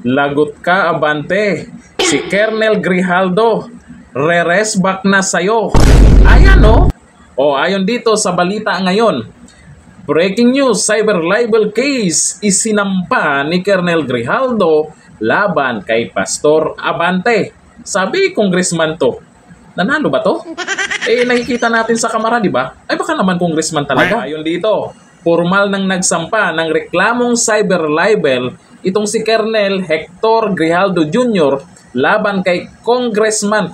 Lagot ka, abante. Si Colonel Grijaldo, reres back na sa'yo. Ayan no? O ayon dito sa balita ngayon, breaking news, cyber libel case isinampa ni Colonel Grijaldo laban kay Pastor Abante. Sabi congressman to. Nanalo ba to? Nakikita natin sa kamera, di ba? Ay baka naman congressman talaga. Ayon dito, formal nang nagsampa ng reklamong cyber libel itong si Colonel Hector Grijaldo Jr. laban kay congressman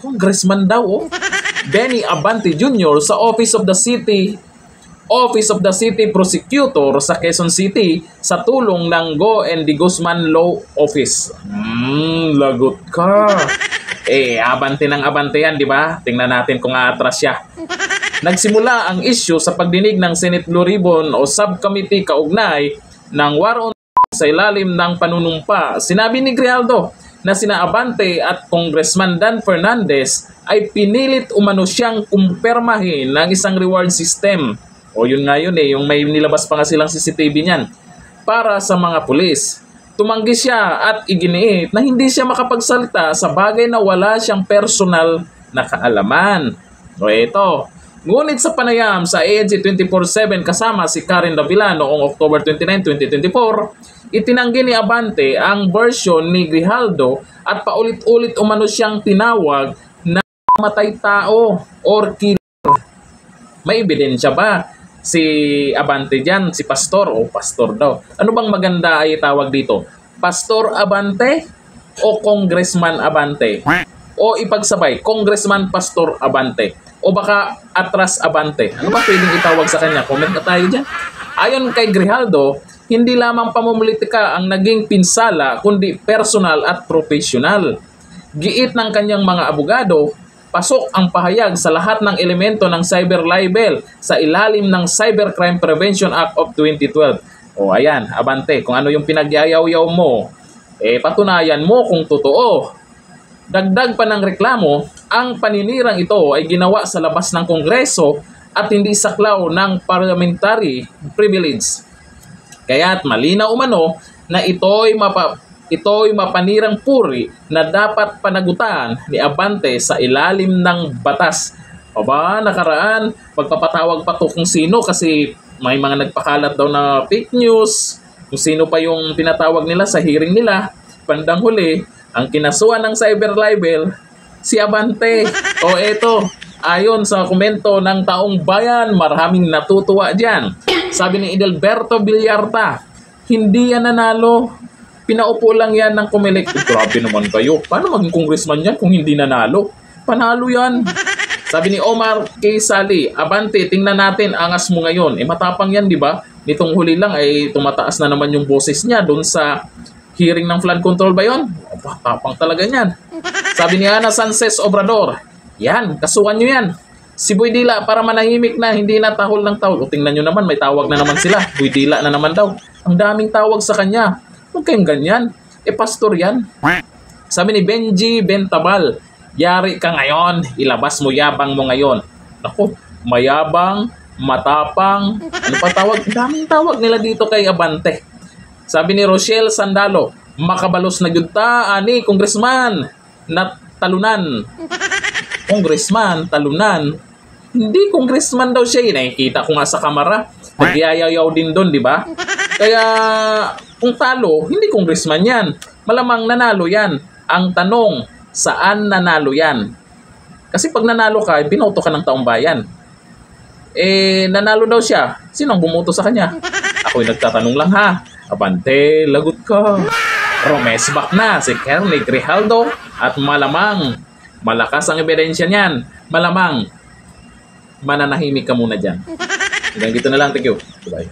daw Benny Abante Jr. sa Office of the City Prosecutor sa Quezon City sa tulong ng Go and the Guzman Law Office. Lagot ka. Abante ng abante yan, di ba? Tingnan natin kung aatras siya. Nagsimula ang issue sa pagdinig ng Senate Blue Ribbon o Subcommittee kaugnay ng war on sa ilalim ng panunumpa. Sinabi ni Grijaldo na sina Abante at Congressman Dan Fernandez ay pinilit umano siyang kumpirmahin ng isang reward system. O yun nga yun yung may nilabas pa nga silang CCTV niyan para sa mga pulis. Tumanggi siya at iginiit na hindi siya makapagsalita sa bagay na wala siyang personal na kaalaman. O ito, ngunit sa panayam sa ANC 24/7 kasama si Karen Davila noong October 29, 2024, itinanggi ni Abante ang version ni Grijaldo at paulit-ulit umano siyang tinawag na matay tao or killer. May ebidensya ba si Abante dyan, si pastor o pastor daw? Ano bang maganda ay tawag dito? Pastor Abante o Congressman Abante? O ipagsabay, Congressman Pastor Abante? O baka Atras Abante? Ano ba pwedeng itawag sa kanya? Comment na tayo dyan. Ayon kay Grijaldo, hindi lamang pamumulitika ang naging pinsala kundi personal at profesional. Giit ng kanyang mga abogado, pasok ang pahayag sa lahat ng elemento ng cyber libel sa ilalim ng Cybercrime Prevention Act of 2012. O ayan, Abante, kung ano yung pinagyayaw-yaw mo, patunayan mo kung totoo. Dagdag pa ng reklamo, ang paninirang ito ay ginawa sa labas ng Kongreso at hindi saklaw ng parliamentary privilege. Kaya't malinaw umano na ito'y mapanirang puri na dapat panagutan ni Abante sa ilalim ng batas. Aba, nakaraan, magpapatawag pa to kung sino kasi may mga nagpakalat daw na fake news, kung sino pa yung tinatawag nila sa hearing nila. Bandang huli, ang kinasuhan ng cyber libel, si Abante. O eto, ayon sa komento ng taong bayan, maraming natutuwa dyan. Sabi ni Edelberto Villarta, hindi yan nanalo. Pinaupo lang yan ng Comelec. Grabe naman kayo. Paano maging congressman yan kung hindi nanalo? Panalo yan. Sabi ni Omar K. Sali, Abante, tingnan natin, angas mo ngayon. Matapang yan, di ba? Nitong huli lang ay tumataas na naman yung boses niya doon sa hearing ng flood control ba yun? Tapang talaga yan. Sabi ni Ana Sanchez Obrador, yan, kasuhan nyo yan. Si Boy Dila para manahimik na, hindi na tahol ng tahol. O tingnan nyo naman, may tawag na naman sila. Boy Dila na naman daw. Ang daming tawag sa kanya. Huwag kayong ganyan. Pastor yan. Sabi ni Benji Bentabal, yari ka ngayon, ilabas mo yabang mo ngayon. Naku, mayabang, matapang, ano pa tawag? Ang daming tawag nila dito kay Abante. Sabi ni Rochelle Sandalo, makabalos na yunta, ani, congressman, na talunan. Congressman, talunan. Hindi congressman daw siya. Nakikita ko nga sa kamera. Nagyayaw din doon, di ba? Kaya kung talo, hindi congressman yan. Malamang nanalo yan. Ang tanong, saan nanalo yan? Kasi pag nanalo ka, binoto ka ng taong bayan. Nanalo daw siya. Sinong bumoto sa kanya? Ako'y nagtatanong lang ha. Abante, lagot ka. Romesback na si Colonel Grijaldo at malamang malakas ang ebidensya niyan. Malamang mananahimik ka muna dyan. Hanggang dito na lang. Thank you. Bye.